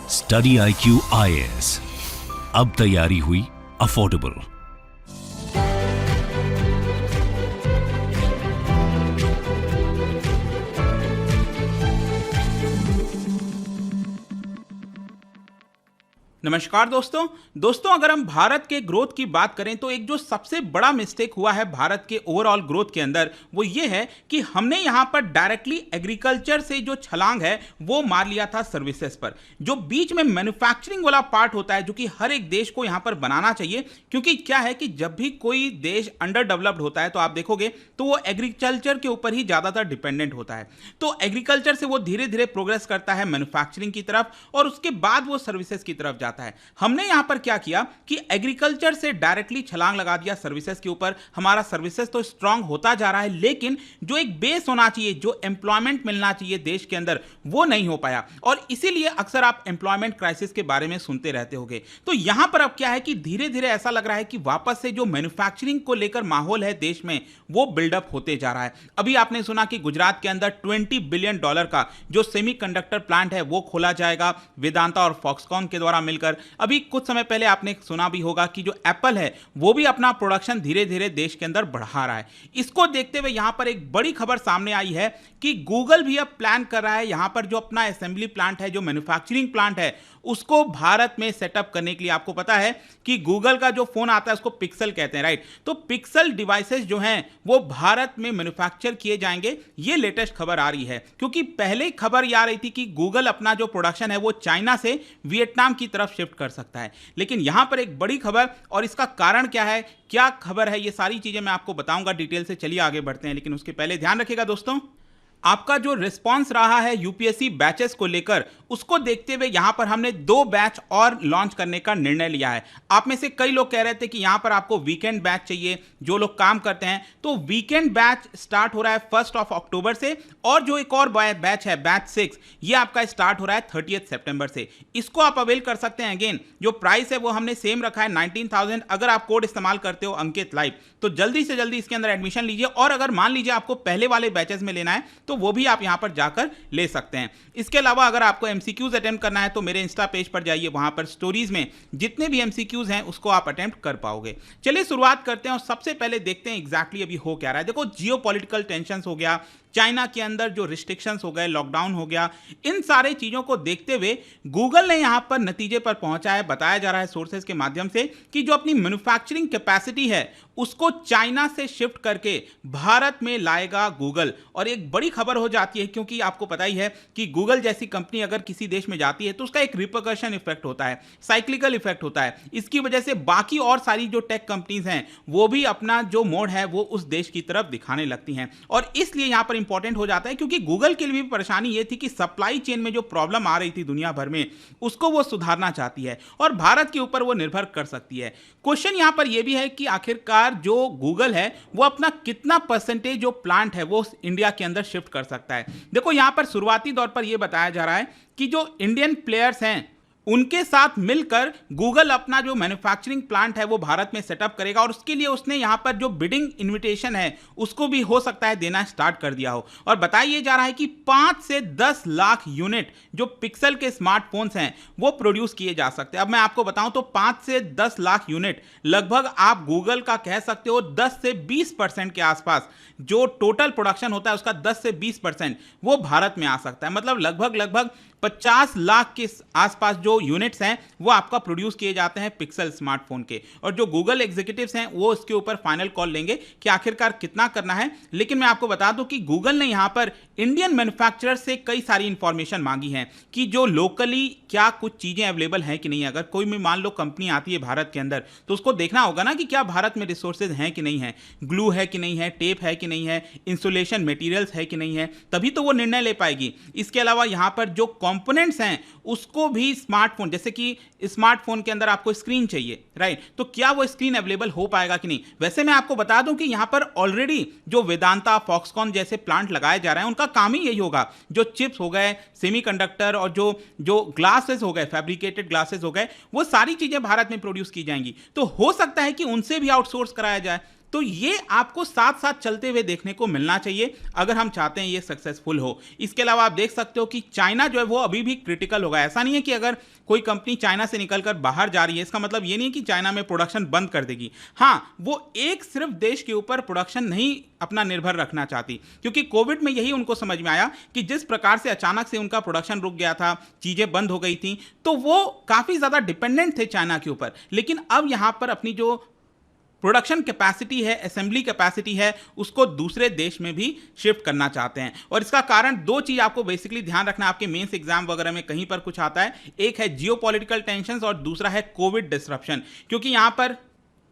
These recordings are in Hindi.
स्टडी IQ IAS, अब तैयारी हुई अफोर्डेबल। नमस्कार दोस्तों अगर हम भारत के ग्रोथ की बात करें तो एक जो सबसे बड़ा मिस्टेक हुआ है भारत के ओवरऑल ग्रोथ के अंदर वो ये है कि हमने यहां पर डायरेक्टली एग्रीकल्चर से जो छलांग है वो मार लिया था सर्विसेज पर। जो बीच में मैन्युफैक्चरिंग वाला पार्ट होता है जो कि हर एक देश को यहां पर बनाना चाहिए, क्योंकि क्या है कि जब भी कोई देश अंडर डेवलप्ड होता है तो आप देखोगे तो वो एग्रीकल्चर के ऊपर ही ज्यादातर डिपेंडेंट होता है। तो एग्रीकल्चर से वो धीरे धीरे प्रोग्रेस करता है मैन्युफैक्चरिंग की तरफ और उसके बाद वो सर्विसेज की तरफ जाता है। हमने यहां पर क्या किया कि एग्रीकल्चर से डायरेक्टली छलांग लगा दिया सर्विसेज के ऊपर। हमारा सर्विसेज तो स्ट्रांग होता जा रहा है, लेकिन जो एक बेस होना चाहिए, जो एम्प्लॉयमेंट मिलना चाहिए देश के अंदर, वो नहीं हो पाया। और इसीलिए अक्सर आप एम्प्लॉयमेंट क्राइसिस के बारे में सुनते रहते होंगे। तो यहां पर अब क्या है कि धीरे धीरे ऐसा लग रहा है कि वापस से जो मैन्युफैक्चरिंग को लेकर माहौल है देश में वो बिल्डअप होते जा रहा है। अभी आपने सुना कि गुजरात के अंदर $20 बिलियन का जो सेमीकंडक्टर प्लांट है वो खोला जाएगा वेदांता और फॉक्सकॉन के द्वारा मिलकर। अभी कुछ समय पहले आपने सुना भी होगा कि जो एप्पल है वो भी अपना प्रोडक्शन धीरे धीरे देश के अंदर बढ़ा रहा है। इसको देखते हुए यहां पर एक बड़ी खबर सामने आई है कि गूगल भी अब प्लान कर रहा है यहां पर जो अपना असेंबली प्लांट है, जो मैन्युफैक्चरिंग प्लांट है, उसको भारत में सेटअप करने के लिए। आपको पता है कि गूगल का जो फोन आता है उसको पिक्सल कहते हैं, राइट? तो पिक्सल डिवाइसेस जो हैं वो भारत में मैन्युफैक्चर किए जाएंगे। ये लेटेस्ट खबर आ रही है, क्योंकि पहले खबर ये आ रही थी कि गूगल अपना जो प्रोडक्शन है वो चाइना से वियतनाम की तरफ शिफ्ट कर सकता है। लेकिन यहां पर एक बड़ी खबर, और इसका कारण क्या है, क्या खबर है, ये सारी चीजें मैं आपको बताऊंगा डिटेल से। चलिए आगे बढ़ते हैं, लेकिन उसके पहले ध्यान रखिएगा दोस्तों, आपका जो रिस्पांस रहा है यूपीएससी बैचेस को लेकर, उसको देखते हुए यहां पर हमने 2 बैच और लॉन्च करने का निर्णय लिया है। आप में से कई लोग कह रहे थे कि यहां पर आपको वीकेंड बैच चाहिए, जो लोग काम करते हैं। तो वीकेंड बैच स्टार्ट हो रहा है 1 अक्टूबर से, और जो एक और बैच है बैच 6, ये आपका स्टार्ट हो रहा है 30 सितंबर से। इसको आप अवेल कर सकते हैं। अगेन जो प्राइस है वो हमने सेम रखा है 19,000। अगर आप कोड इस्तेमाल करते हो अंकित लाइव, तो जल्दी से जल्दी इसके अंदर एडमिशन लीजिए। और अगर मान लीजिए आपको पहले वाले बैचेस में लेना है तो वो भी आप यहां पर जाकर ले सकते हैं। इसके अलावा अगर आपको एमसीक्यूज अटेम्प्ट करना है तो मेरे इंस्टा पेज पर जाइए, वहां पर स्टोरीज में जितने भी एमसीक्यूज हैं उसको आप अटेम्प्ट कर पाओगे। चलिए शुरुआत करते हैं और सबसे पहले देखते हैं एग्जैक्टली अभी हो क्या रहा है। देखो, जियोपॉलिटिकल टेंशंस हो गया, चाइना के अंदर जो रिस्ट्रिक्शंस हो गए, लॉकडाउन हो गया, इन सारे चीजों को देखते हुए गूगल ने यहां पर नतीजे पर पहुंचा है। बताया जा रहा है सोर्सेज के माध्यम से कि जो अपनी मैन्युफैक्चरिंग कैपेसिटी है उसको चाइना से शिफ्ट करके भारत में लाएगा गूगल। और एक बड़ी खबर हो जाती है, क्योंकि आपको पता ही है कि गूगल जैसी कंपनी अगर किसी देश में जाती है तो उसका एक रिपरकशन इफेक्ट होता है, साइक्लिकल इफेक्ट होता है। इसकी वजह से बाकी और सारी जो टेक कंपनीज हैं वो भी अपना जो मोड है वो उस देश की तरफ दिखाने लगती हैं। और इसलिए यहां पर इंपॉर्टेंट हो जाता है, क्योंकि गूगल के लिए भी परेशानी ये थी कि सप्लाई चेन में जो प्रॉब्लम आ रही थी दुनिया भर में, उसको वो सुधारना चाहती है और भारत के ऊपर वो निर्भर कर सकती है। क्वेश्चन यहां पर यह भी है कि आखिरकार जो गूगल है वो अपना कितना परसेंटेज जो प्लांट है वो इंडिया के अंदर शिफ्ट कर सकता है। देखो, यहां पर शुरुआती दौर पर यह बताया जा रहा है कि जो इंडियन प्लेयर्स हैं उनके साथ मिलकर गूगल अपना जो मैन्युफैक्चरिंग प्लांट है वो भारत में सेटअप करेगा। और उसके लिए उसने यहां पर जो बिडिंग इनविटेशन है उसको भी हो सकता है देना स्टार्ट कर दिया हो। और बताया जा रहा है कि 5 से 10 लाख यूनिट जो पिक्सल के स्मार्टफोन्स हैं वो प्रोड्यूस किए जा सकते हैं। अब मैं आपको बताऊं तो 5 से 10 लाख यूनिट, लगभग आप गूगल का कह सकते हो 10 से 20% के आसपास जो टोटल प्रोडक्शन होता है उसका 10 से 20% वो भारत में आ सकता है। मतलब लगभग 50 लाख के आसपास जो यूनिट्स हैं वो आपका प्रोड्यूस किए जाते हैं पिक्सल स्मार्टफोन के। और जो गूगल एग्जीक्यूटिव्स हैं वो इसके ऊपर फाइनल कॉल लेंगे कि आखिरकार कितना करना है। लेकिन मैं आपको बता दूं कि गूगल ने यहां पर इंडियन मैन्युफैक्चरर से कई सारी इंफॉर्मेशन मांगी है कि जो लोकली क्या कुछ चीजें अवेलेबल हैं कि नहीं। अगर कोई भी मान लो कंपनी आती है भारत के अंदर तो उसको देखना होगा ना कि क्या भारत में रिसोर्सेज हैं कि नहीं है, ग्लू है कि नहीं है, टेप है कि नहीं है, इंसुलेशन मटेरियल्स है कि नहीं है, तभी तो वो निर्णय ले पाएगी। इसके अलावा यहां पर जो कंपोनेंट्स हैं उसको भी स्मार्टफोन, जैसे कि स्मार्टफोन के अंदर आपको स्क्रीन चाहिए, राइट? तो क्या वो स्क्रीन अवेलेबल हो पाएगा कि नहीं। वैसे मैं आपको बता दूं कि यहां पर ऑलरेडी जो वेदांता, फॉक्सकॉन जैसे प्लांट लगाए जा रहे हैं उनका काम ही यही होगा। जो चिप्स हो गए, सेमीकंडक्टर और जो ग्लासेस हो गए, फैब्रिकेटेड ग्लासेस हो गए, वो सारी चीजें भारत में प्रोड्यूस की जाएंगी। तो हो सकता है कि उनसे भी आउटसोर्स कराया जाए। तो ये आपको साथ साथ चलते हुए देखने को मिलना चाहिए अगर हम चाहते हैं ये सक्सेसफुल हो। इसके अलावा आप देख सकते हो कि चाइना जो है वो अभी भी क्रिटिकल होगा। ऐसा नहीं है कि अगर कोई कंपनी चाइना से निकलकर बाहर जा रही है इसका मतलब ये नहीं है कि चाइना में प्रोडक्शन बंद कर देगी। हाँ, वो एक सिर्फ देश के ऊपर प्रोडक्शन नहीं अपना निर्भर रखना चाहती, क्योंकि कोविड में यही उनको समझ में आया कि जिस प्रकार से अचानक से उनका प्रोडक्शन रुक गया था, चीजें बंद हो गई थी, तो वो काफी ज्यादा डिपेंडेंट थे चाइना के ऊपर। लेकिन अब यहां पर अपनी जो प्रोडक्शन कैपेसिटी है, असेंबली कैपेसिटी है, उसको दूसरे देश में भी शिफ्ट करना चाहते हैं। और इसका कारण दो चीज आपको बेसिकली ध्यान रखना, आपके मेंस एग्जाम वगैरह में कहीं पर कुछ आता है। एक है जियोपॉलिटिकल टेंशंस और दूसरा है कोविड डिसरप्शन। क्योंकि यहां पर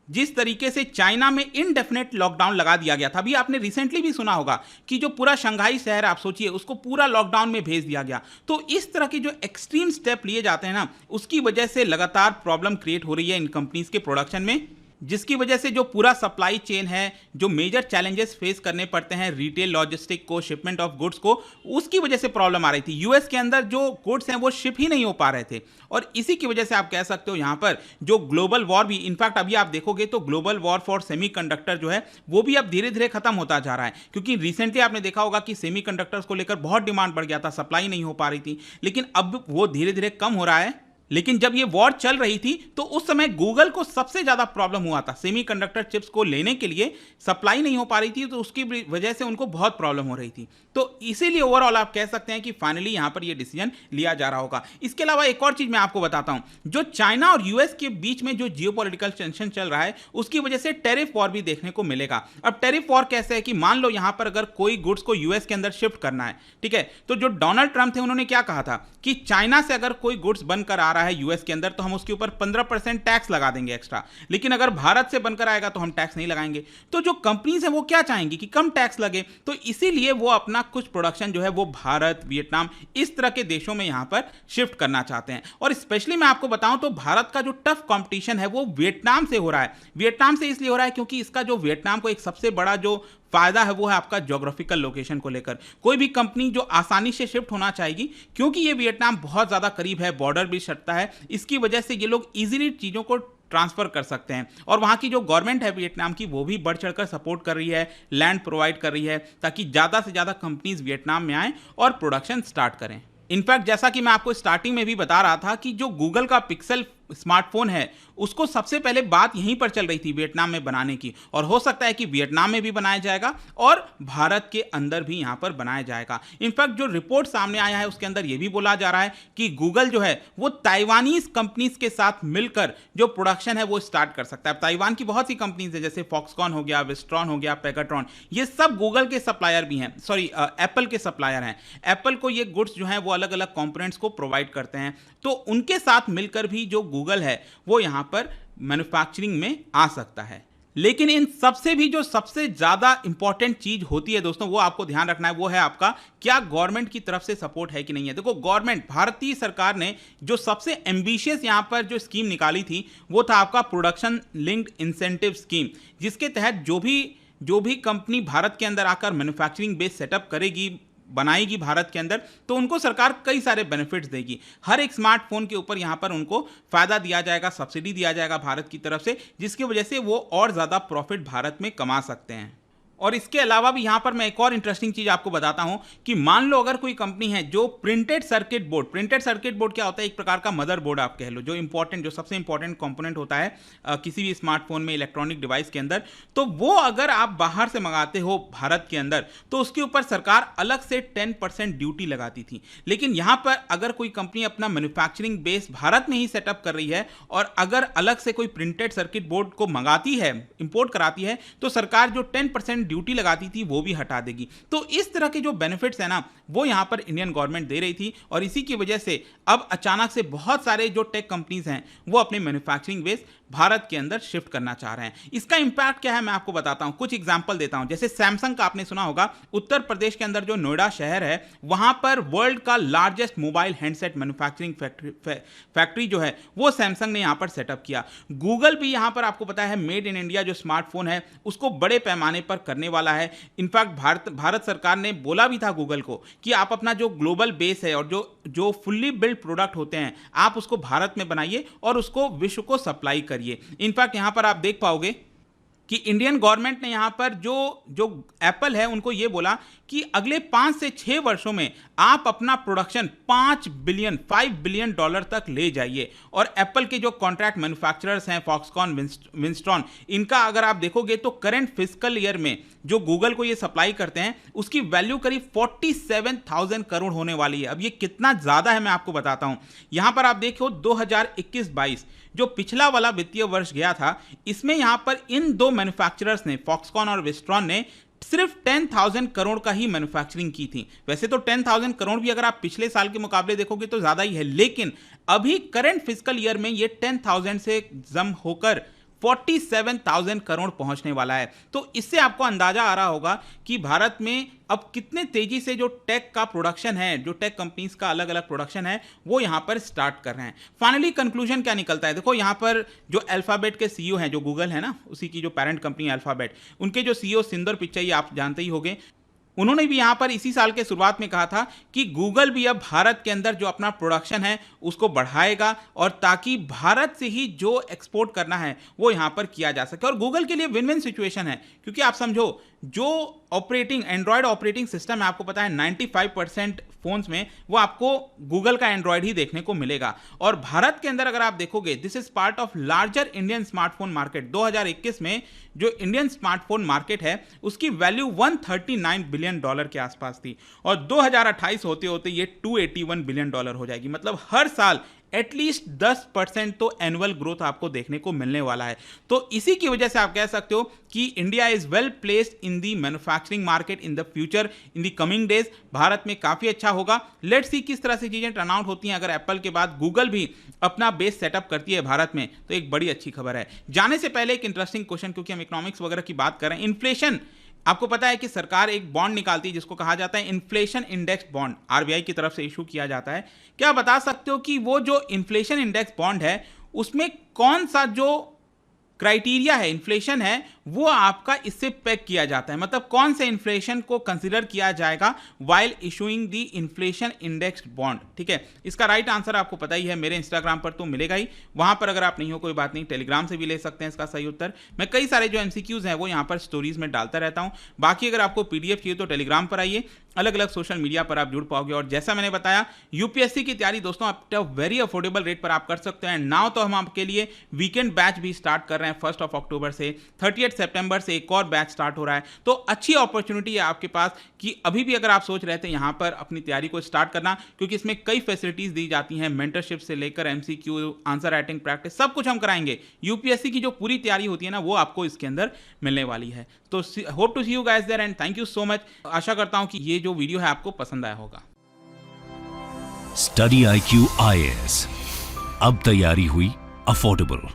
जिस तरीके से चाइना में इनडेफिनेट लॉकडाउन लगा दिया गया था, अभी आपने रिसेंटली भी सुना होगा कि जो पूरा शंघाई शहर आप सोचिए उसको पूरा लॉकडाउन में भेज दिया गया। तो इस तरह के जो एक्सट्रीम स्टेप लिए जाते हैं ना, उसकी वजह से लगातार प्रॉब्लम क्रिएट हो रही है इन कंपनीज के प्रोडक्शन में, जिसकी वजह से जो पूरा सप्लाई चेन है, जो मेजर चैलेंजेस फेस करने पड़ते हैं रिटेल लॉजिस्टिक को, शिपमेंट ऑफ गुड्स को, उसकी वजह से प्रॉब्लम आ रही थी। यूएस के अंदर जो गुड्स हैं वो शिप ही नहीं हो पा रहे थे, और इसी की वजह से आप कह सकते हो यहां पर जो ग्लोबल वॉर भी, इनफैक्ट अभी आप देखोगे तो ग्लोबल वॉर फॉर सेमीकंडक्टर जो है वो भी अब धीरे धीरे खत्म होता जा रहा है। क्योंकि रिसेंटली आपने देखा होगा कि सेमीकंडक्टर्स को लेकर बहुत डिमांड बढ़ गया था, सप्लाई नहीं हो पा रही थी, लेकिन अब वो धीरे धीरे कम हो रहा है। लेकिन जब ये वॉर चल रही थी तो उस समय गूगल को सबसे ज्यादा प्रॉब्लम हुआ था, सेमीकंडक्टर चिप्स को लेने के लिए सप्लाई नहीं हो पा रही थी, तो उसकी वजह से उनको बहुत प्रॉब्लम हो रही थी। तो इसीलिए ओवरऑल आप कह सकते हैं कि फाइनली यहां पर ये डिसीजन लिया जा रहा होगा। इसके अलावा एक और चीज मैं आपको बताता हूं, जो चाइना और यूएस के बीच में जो जियोपॉलिटिकल टेंशन चल रहा है उसकी वजह से टैरिफ वॉर भी देखने को मिलेगा। अब टैरिफ वॉर कैसे है कि मान लो यहां पर अगर कोई गुड्स को यूएस के अंदर शिफ्ट करना है, ठीक है, तो जो डोनाल्ड ट्रंप थे उन्होंने क्या कहा था कि चाइना से अगर कोई गुड्स बनकर आ रहा है यूएस के अंदर तो हम उसके ऊपर 15% टैक्स लगा देंगे एक्स्ट्रा, लेकिन अगर भारत से बनकर आएगा तो हम टैक्स नहीं लगाएंगे। तो जो कंपनीज हैं वो क्या चाहेंगी कि कम टैक्स लगे, तो इसीलिए वो अपना कुछ प्रोडक्शन जो है वो भारत, वियतनाम, इस तरह के देशों में यहां पर शिफ्ट करना चाहते हैं। और स्पेशली मैं आपको बताऊं तो भारत का जो टफ कंपटीशन है वो वियतनाम से हो रहा है। वियतनाम से इसलिए हो रहा है क्योंकि इसका जो वियतनाम को एक सबसे बड़ा जो फायदा है वो है आपका ज्योग्राफिकल लोकेशन को लेकर। कोई भी कंपनी जो आसानी से शिफ्ट होना चाहेगी, क्योंकि ये वियतनाम बहुत ज़्यादा करीब है, बॉर्डर भी सटता है, इसकी वजह से ये लोग इजीली चीज़ों को ट्रांसफर कर सकते हैं। और वहाँ की जो गवर्नमेंट है वियतनाम की वो भी बढ़ चढ़कर सपोर्ट कर रही है, लैंड प्रोवाइड कर रही है, ताकि ज़्यादा से ज़्यादा कंपनीज वियतनाम में आएँ और प्रोडक्शन स्टार्ट करें। इनफैक्ट जैसा कि मैं आपको स्टार्टिंग में भी बता रहा था कि जो गूगल का पिक्सल स्मार्टफोन है उसको सबसे पहले बात यहीं पर चल रही थी वियतनाम में बनाने की, और हो सकता है कि वियतनाम में भी बनाया जाएगा और भारत के अंदर भी यहां पर बनाया जाएगा। इनफैक्ट जो रिपोर्ट सामने आया है उसके अंदर यह भी बोला जा रहा है कि गूगल जो है वो ताइवानीज कंपनीज के साथ मिलकर जो प्रोडक्शन है वो स्टार्ट कर सकता है। ताइवान की बहुत सी कंपनीज है, जैसे फॉक्सकॉन हो गया, विस्ट्रॉन हो गया, पेगाट्रॉन, ये सब गूगल के सप्लायर भी हैं, सॉरी एप्पल के सप्लायर हैं। एप्पल को ये गुड्स जो हैं वो अलग अलग कंपोनेंट्स को प्रोवाइड करते हैं, तो उनके साथ मिलकर भी जो गूगल है वो यहां पर मैन्युफैक्चरिंग में आ सकता है। लेकिन इन सबसे भी जो सबसे ज्यादा इंपॉर्टेंट चीज होती है दोस्तों, वो आपको ध्यान रखना है, वो है आपका क्या गवर्नमेंट की तरफ से सपोर्ट है कि नहीं है। देखो, गवर्नमेंट, भारतीय सरकार ने जो सबसे एम्बिशियस यहां पर जो स्कीम निकाली थी वो था आपका प्रोडक्शन लिंक्ड इंसेंटिव स्कीम, जिसके तहत जो भी कंपनी भारत के अंदर आकर मैन्युफैक्चरिंग बेस सेटअप करेगी, बनाएगी भारत के अंदर, तो उनको सरकार कई सारे बेनिफिट्स देगी। हर एक स्मार्टफोन के ऊपर यहां पर उनको फायदा दिया जाएगा, सब्सिडी दिया जाएगा भारत की तरफ से, जिसकी वजह से वो और ज्यादा प्रॉफिट भारत में कमा सकते हैं। और इसके अलावा भी यहां पर मैं एक और इंटरेस्टिंग चीज आपको बताता हूं कि मान लो अगर कोई कंपनी है जो प्रिंटेड सर्किट बोर्ड क्या होता है, एक प्रकार का मदरबोर्ड आप कह लो, जो सबसे इंपॉर्टेंट कंपोनेंट होता है किसी भी स्मार्टफोन में, इलेक्ट्रॉनिक डिवाइस के अंदर, तो वो अगर आप बाहर से मंगाते हो भारत के अंदर तो उसके ऊपर सरकार अलग से 10% ड्यूटी लगाती थी। लेकिन यहां पर अगर कोई कंपनी अपना मैन्युफैक्चरिंग बेस भारत में ही सेटअप कर रही है और अगर अलग से कोई प्रिंटेड सर्किट बोर्ड को मंगाती है, इंपोर्ट कराती है, तो सरकार जो 10% ड्यूटी लगाती थी वो भी हटा देगी। तो इस तरह के जो बेनिफिट्स है ना, वो यहां पर इंडियन गवर्नमेंट दे रही थी, और इसी की वजह से अब अचानक से बहुत सारे जो टेक कंपनीज हैं वो अपने मैन्युफैक्चरिंग बेस भारत के अंदर शिफ्ट करना चाह रहे हैं। इसका इंपैक्ट क्या है मैं आपको बताता हूं, कुछ एग्जांपल देता हूं। जैसे सैमसंग का आपने सुना होगा, उत्तर प्रदेश के अंदर जो नोएडा शहर है वहां पर वर्ल्ड का largest mobile handset manufacturing factory जो है वो सैमसंग ने यहां पर सेटअप किया। गूगल भी यहां पर आपको पता है मेड इन इंडिया जो स्मार्टफोन है उसको बड़े पैमाने पर करने वाला है। इनफैक्ट भारत सरकार ने बोला भी था गूगल को कि आप अपना जो ग्लोबल बेस है और जो फुल्ली बिल्ड प्रोडक्ट होते हैं आप उसको भारत में बनाइए और उसको विश्व को सप्लाई करिए। इनफैक्ट यहां पर आप देख पाओगे कि इंडियन गवर्नमेंट ने यहाँ पर जो एप्पल है उनको ये बोला कि अगले 5 से 6 वर्षों में आप अपना प्रोडक्शन 5 बिलियन डॉलर तक ले जाइए। और एप्पल के जो कॉन्ट्रैक्ट मैन्युफैक्चरर्स हैं फॉक्सकॉन, विंस्ट्रॉन, इनका अगर आप देखोगे तो करंट फिस्कल ईयर में जो गूगल को ये सप्लाई करते हैं उसकी वैल्यू करीब 47,000 करोड़ होने वाली है। अब ये कितना ज़्यादा है मैं आपको बताता हूँ। यहाँ पर आप देखो 2021-22 जो पिछला वाला वित्तीय वर्ष गया था, इसमें यहां पर इन दो मैन्युफैक्चरर्स ने, फॉक्सकॉन और विस्ट्रॉन ने, सिर्फ 10,000 करोड़ का ही मैन्युफैक्चरिंग की थी। वैसे तो 10,000 करोड़ भी अगर आप पिछले साल के मुकाबले देखोगे तो ज्यादा ही है, लेकिन अभी करंट फिस्कल ईयर में ये 10,000 से जम होकर 47,000 करोड़ पहुंचने वाला है। तो इससे आपको अंदाजा आ रहा होगा कि भारत में अब कितने तेजी से जो टेक का प्रोडक्शन है, जो टेक कंपनीज का अलग अलग प्रोडक्शन है, वो यहां पर स्टार्ट कर रहे हैं। फाइनली कंक्लूजन क्या निकलता है, देखो यहां पर जो अल्फाबेट के सीईओ हैं, जो गूगल है ना, उसी की जो पेरेंट कंपनी अल्फाबेट, उनके जो सीईओ सुंदर पिचाई आप जानते ही होंगे, उन्होंने भी यहां पर इसी साल के शुरुआत में कहा था कि गूगल भी अब भारत के अंदर जो अपना प्रोडक्शन है उसको बढ़ाएगा, और ताकि भारत से ही जो एक्सपोर्ट करना है वो यहां पर किया जा सके। और गूगल के लिए विन विन सिचुएशन है, क्योंकि आप समझो जो एंड्रॉयड ऑपरेटिंग सिस्टम है, आपको पता है 95% फोन्स में वो आपको गूगल का एंड्रॉयड ही देखने को मिलेगा। और भारत के अंदर अगर आप देखोगे, this is part of larger Indian smartphone market. 2021 में जो इंडियन स्मार्टफोन मार्केट है उसकी वैल्यू 139 बिलियन डॉलर के आसपास थी, और 2028 होते होते ये 281 बिलियन डॉलर हो जाएगी। मतलब हर साल एटलीस्ट 10% तो एनुअल ग्रोथ आपको देखने को मिलने वाला है। तो इसी की वजह से आप कह सकते हो कि India is well placed in the manufacturing market in the future, in the coming days. Bharat में काफी अच्छा होगा। लेट्स सी किस तरह से चीजें टर्न आउट होती हैं। अगर एप्पल के बाद गूगल भी अपना बेस सेटअप करती है भारत में, तो एक बड़ी अच्छी खबर है। जाने से पहले एक इंटरेस्टिंग क्वेश्चन, क्योंकि हम इकोनॉमिक्स वगैरह की बात कर रहे हैं। इन्फ्लेशन, आपको पता है कि सरकार एक बॉन्ड निकालती है जिसको कहा जाता है इन्फ्लेशन इंडेक्स बॉन्ड, आरबीआई की तरफ से इशू किया जाता है। क्या बता सकते हो कि वो जो इन्फ्लेशन इंडेक्स बॉन्ड है उसमें कौन सा जो क्राइटेरिया है, इन्फ्लेशन है, वो आपका इससे पैक किया जाता है? मतलब कौन से इन्फ्लेशन को कंसीडर किया जाएगा while issuing the inflation index bond? ठीक है, इसका राइट आंसर आपको पता ही है, मेरे इंस्टाग्राम पर तो मिलेगा ही। वहां पर अगर आप नहीं हो कोई बात नहीं, टेलीग्राम से भी ले सकते हैं इसका सही उत्तर। मैं कई सारे जो एमसीक्यूज हैं वो यहाँ पर स्टोरीज में डालता रहता हूँ। बाकी अगर आपको पीडीएफ चाहिए तो टेलीग्राम पर आइए, अलग अलग सोशल मीडिया पर आप जुड़ पाओगे। और जैसा मैंने बताया, यूपीएससी की तैयारी दोस्तों at a very affordable rate पर आप कर सकते हैं। नाउ तो हम आपके लिए वीकेंड बैच भी स्टार्ट कर रहे हैं 1 अक्टूबर से। 30 सितंबर से एक और बैच स्टार्ट हो रहा है। तो अच्छी अपॉर्चुनिटी है आपके पास कि अभी भी अगर आप सोच रहे थे यहाँ पर अपनी तैयारी को स्टार्ट करना, क्योंकि इसमें कई फैसिलिटीज दी जाती हैं, मेंटरशिप से लेकर एमसीक्यू, आंसर राइटिंग प्रैक्टिस, सब कुछ हम कराएंगे। यूपीएससी की जो पूरी तैयारी होती है ना, वो आपको इसके अंदर मिलने वाली है। तो hope to see you guys there and thank you so much. आशा करता हूं कि ये जो वीडियो है आपको पसंद आया होगा। स्टडी IQ IAS, अब तैयारी हुई अफोर्डेबल।